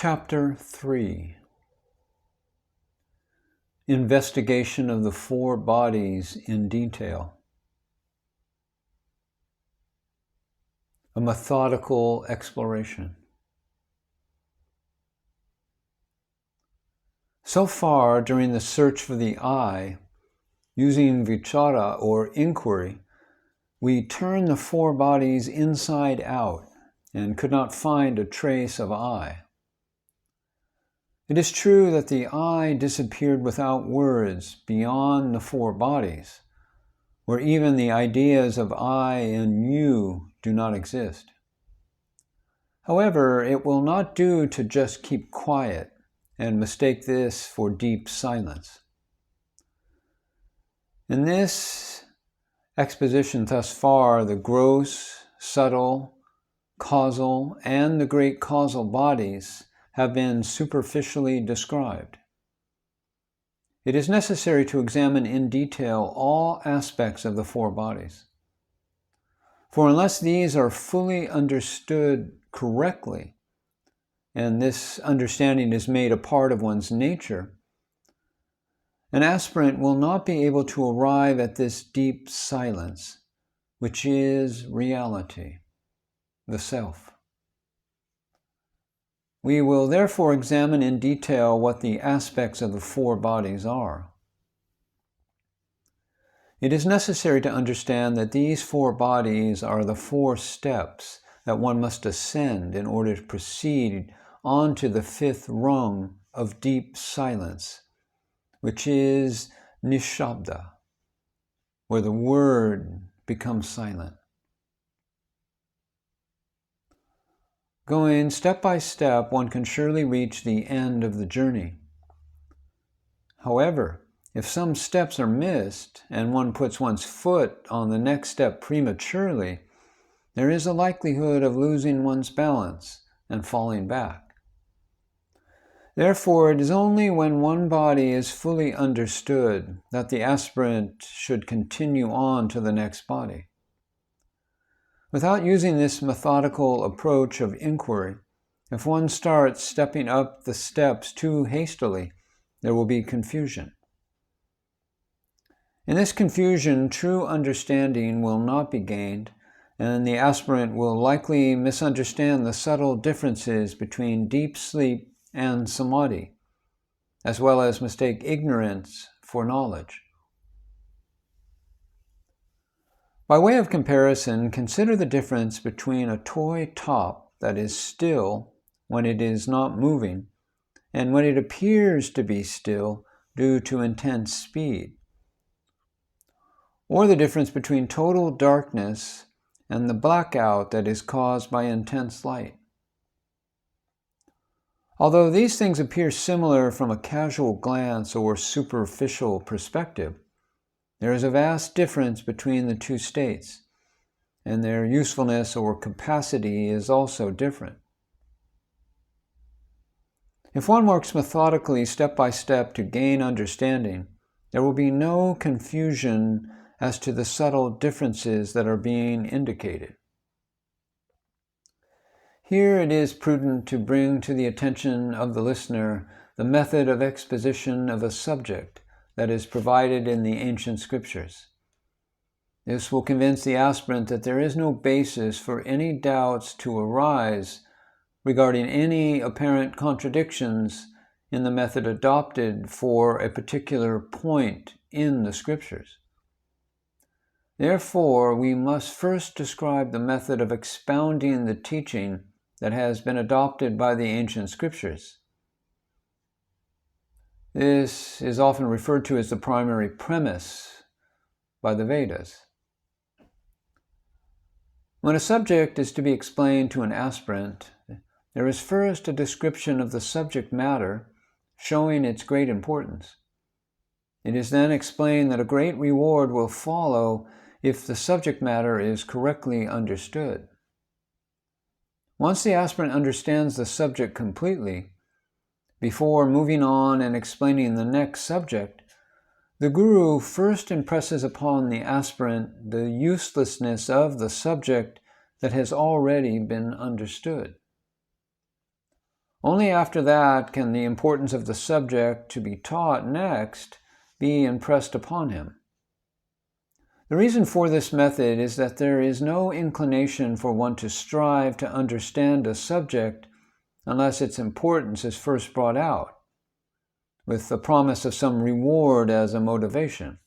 Chapter 3. Investigation of the four bodies in detail. A methodical exploration. So far, during the search for the I, using vichara or inquiry, we turned the four bodies inside out and could not find a trace of I. It is true that the I disappeared without words beyond the four bodies, where even the ideas of I and you do not exist. However, it will not do to just keep quiet and mistake this for deep silence. In this exposition thus far, the gross, subtle, causal, and the great causal bodies have been superficially described. It is necessary to examine in detail all aspects of the four bodies. For unless these are fully understood correctly, and this understanding is made a part of one's nature, an aspirant will not be able to arrive at this deep silence, which is reality, the self. We will therefore examine in detail what the aspects of the four bodies are. It is necessary to understand that these four bodies are the four steps that one must ascend in order to proceed on to the fifth rung of deep silence, which is nishabda, where the word becomes silent. Going step by step, one can surely reach the end of the journey. However, if some steps are missed and one puts one's foot on the next step prematurely, there is a likelihood of losing one's balance and falling back. Therefore, it is only when one body is fully understood that the aspirant should continue on to the next body. Without using this methodical approach of inquiry, if one starts stepping up the steps too hastily, there will be confusion. In this confusion, true understanding will not be gained, and the aspirant will likely misunderstand the subtle differences between deep sleep and samadhi, as well as mistake ignorance for knowledge. By way of comparison, consider the difference between a toy top that is still when it is not moving and when it appears to be still due to intense speed, or the difference between total darkness and the blackout that is caused by intense light. Although these things appear similar from a casual glance or superficial perspective, there is a vast difference between the two states, and their usefulness or capacity is also different. If one works methodically step by step to gain understanding, there will be no confusion as to the subtle differences that are being indicated. Here it is prudent to bring to the attention of the listener the method of exposition of a subject that is provided in the ancient scriptures. This will convince the aspirant that there is no basis for any doubts to arise regarding any apparent contradictions in the method adopted for a particular point in the scriptures. Therefore, we must first describe the method of expounding the teaching that has been adopted by the ancient scriptures. This is often referred to as the primary premise by the Vedas. When a subject is to be explained to an aspirant, there is first a description of the subject matter showing its great importance. It is then explained that a great reward will follow if the subject matter is correctly understood. Once the aspirant understands the subject completely, before moving on and explaining the next subject, the Guru first impresses upon the aspirant the uselessness of the subject that has already been understood. Only after that can the importance of the subject to be taught next be impressed upon him. The reason for this method is that there is no inclination for one to strive to understand a subject unless its importance is first brought out, with the promise of some reward as a motivation.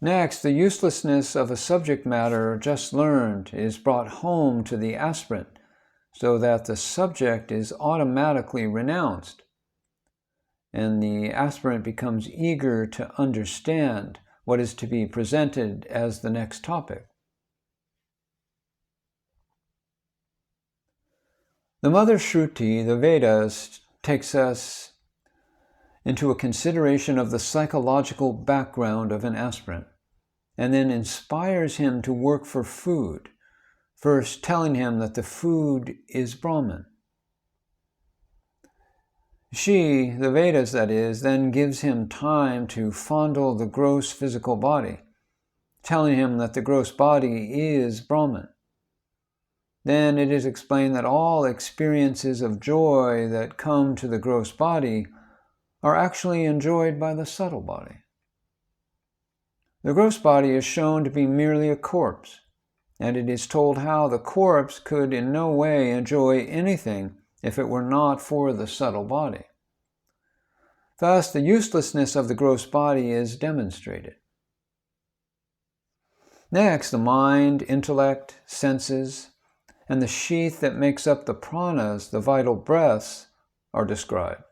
Next, the uselessness of a subject matter just learned is brought home to the aspirant, so that the subject is automatically renounced, and the aspirant becomes eager to understand what is to be presented as the next topic. The Mother Shruti, the Vedas, takes us into a consideration of the psychological background of an aspirant, and then inspires him to work for food, first telling him that the food is Brahman. She, the Vedas that is, then gives him time to fondle the gross physical body, telling him that the gross body is Brahman. Then it is explained that all experiences of joy that come to the gross body are actually enjoyed by the subtle body. The gross body is shown to be merely a corpse, and it is told how the corpse could in no way enjoy anything if it were not for the subtle body. Thus, the uselessness of the gross body is demonstrated. Next, the mind, intellect, senses, and the sheath that makes up the pranas, the vital breaths, are described.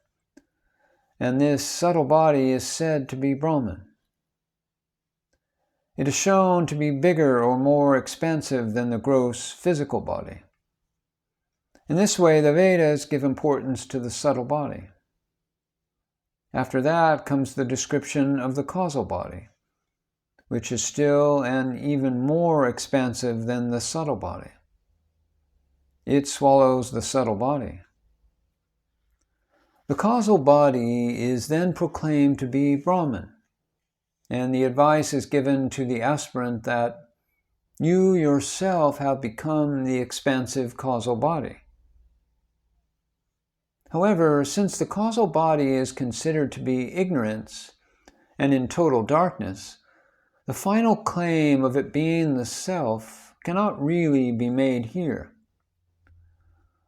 And this subtle body is said to be Brahman. It is shown to be bigger or more expansive than the gross physical body. In this way, the Vedas give importance to the subtle body. After that comes the description of the causal body, which is still and even more expansive than the subtle body. It swallows the subtle body. The causal body is then proclaimed to be Brahman, and the advice is given to the aspirant that you yourself have become the expansive causal body. However, since the causal body is considered to be ignorance and in total darkness, the final claim of it being the self cannot really be made here.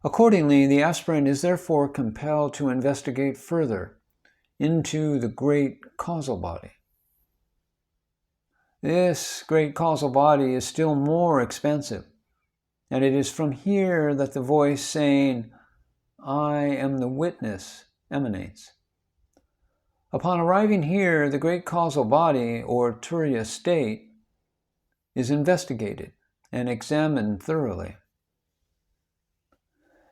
Accordingly, the aspirant is therefore compelled to investigate further into the great causal body. This great causal body is still more expansive, and it is from here that the voice saying, "I am the witness," emanates. Upon arriving here, the great causal body, or Turiya state, is investigated and examined thoroughly.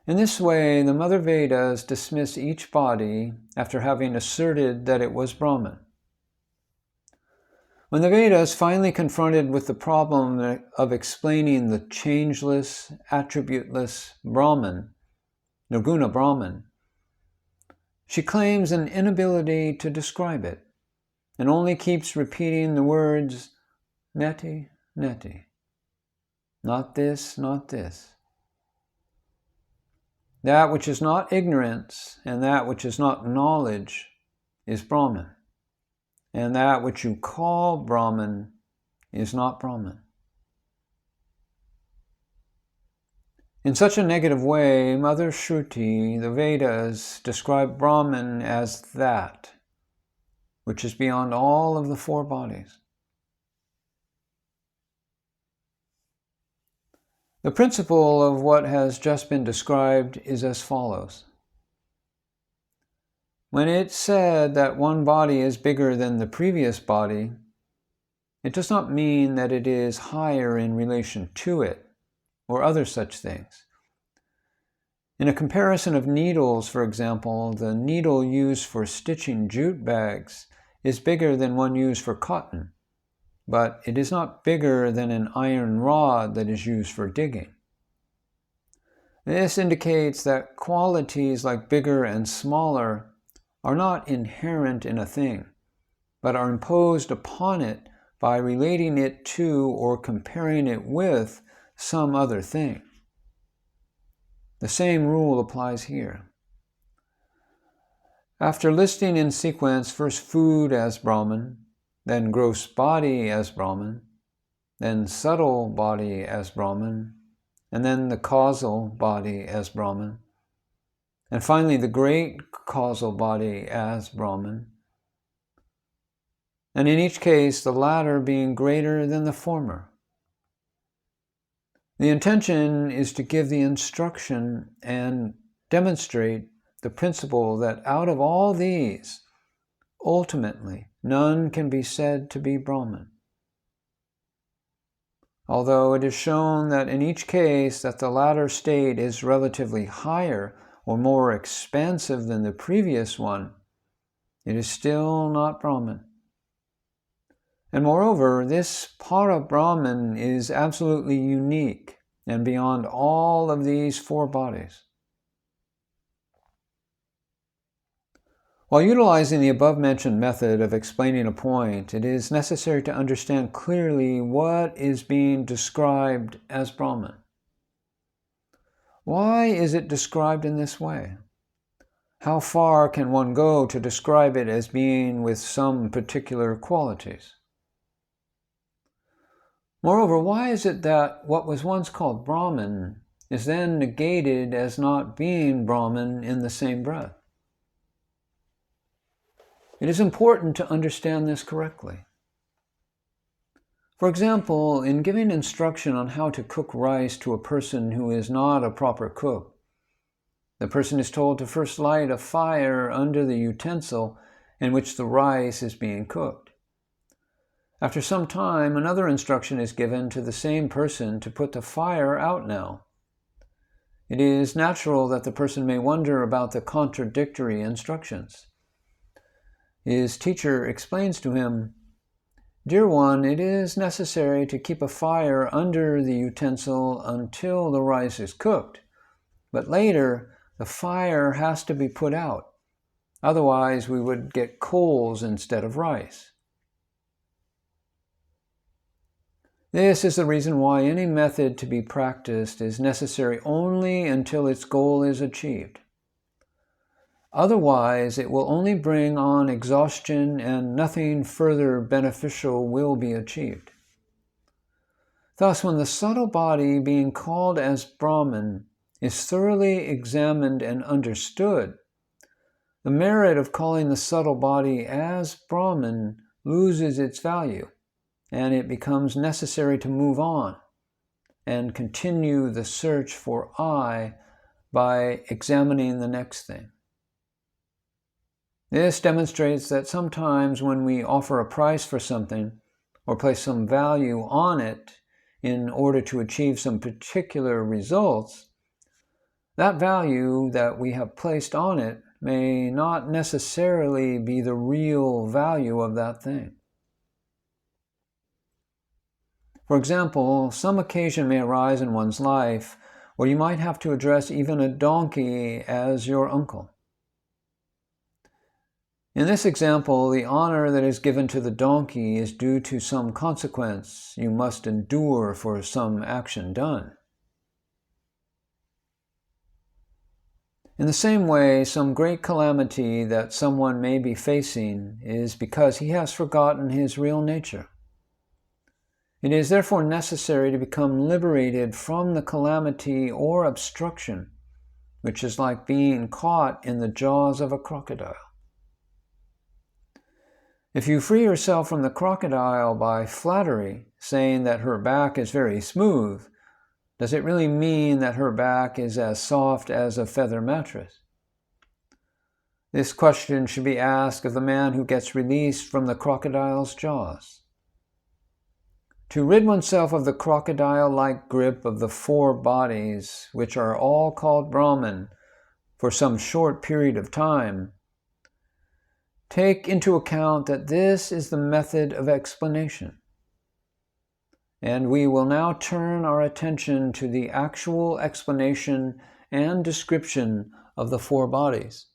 In this way, the Mother Vedas dismiss each body after having asserted that it was Brahman. When the Vedas finally confronted with the problem of explaining the changeless, attributeless Brahman, Nirguna Brahman, she claims an inability to describe it, and only keeps repeating the words, neti, neti, not this, not this. That which is not ignorance and that which is not knowledge is Brahman, and that which you call Brahman is not Brahman. In such a negative way, Mother Shruti, the Vedas, describe Brahman as that which is beyond all of the four bodies. The principle of what has just been described is as follows. When it's said that one body is bigger than the previous body, it does not mean that it is higher in relation to it, or other such things. In a comparison of needles, for example, the needle used for stitching jute bags is bigger than one used for cotton, but it is not bigger than an iron rod that is used for digging. This indicates that qualities like bigger and smaller are not inherent in a thing, but are imposed upon it by relating it to or comparing it with some other thing. The same rule applies here. After listing in sequence first food as Brahman, then gross body as Brahman, then subtle body as Brahman, and then the causal body as Brahman, and finally the great causal body as Brahman, and in each case the latter being greater than the former. The intention is to give the instruction and demonstrate the principle that out of all these, ultimately, none can be said to be Brahman. Although it is shown that in each case that the latter state is relatively higher or more expansive than the previous one, it is still not Brahman. And moreover, this para-Brahman is absolutely unique and beyond all of these four bodies. While utilizing the above-mentioned method of explaining a point, it is necessary to understand clearly what is being described as Brahman. Why is it described in this way? How far can one go to describe it as being with some particular qualities? Moreover, why is it that what was once called Brahman is then negated as not being Brahman in the same breath? It is important to understand this correctly. For example, in giving instruction on how to cook rice to a person who is not a proper cook, the person is told to first light a fire under the utensil in which the rice is being cooked. After some time, another instruction is given to the same person to put the fire out now. It is natural that the person may wonder about the contradictory instructions. His teacher explains to him, "Dear one, it is necessary to keep a fire under the utensil until the rice is cooked, but later the fire has to be put out. Otherwise we would get coals instead of rice." This is the reason why any method to be practiced is necessary only until its goal is achieved. Otherwise, it will only bring on exhaustion and nothing further beneficial will be achieved. Thus, when the subtle body being called as Brahman is thoroughly examined and understood, the merit of calling the subtle body as Brahman loses its value, and it becomes necessary to move on and continue the search for I by examining the next thing. This demonstrates that sometimes when we offer a price for something or place some value on it in order to achieve some particular results, that value that we have placed on it may not necessarily be the real value of that thing. For example, some occasion may arise in one's life where you might have to address even a donkey as your uncle. In this example, the honor that is given to the donkey is due to some consequence you must endure for some action done. In the same way, some great calamity that someone may be facing is because he has forgotten his real nature. It is therefore necessary to become liberated from the calamity or obstruction, which is like being caught in the jaws of a crocodile. If you free yourself from the crocodile by flattery, saying that her back is very smooth, does it really mean that her back is as soft as a feather mattress? This question should be asked of the man who gets released from the crocodile's jaws. To rid oneself of the crocodile-like grip of the four bodies, which are all called Brahman, for some short period of time, take into account that this is the method of explanation. And we will now turn our attention to the actual explanation and description of the four bodies.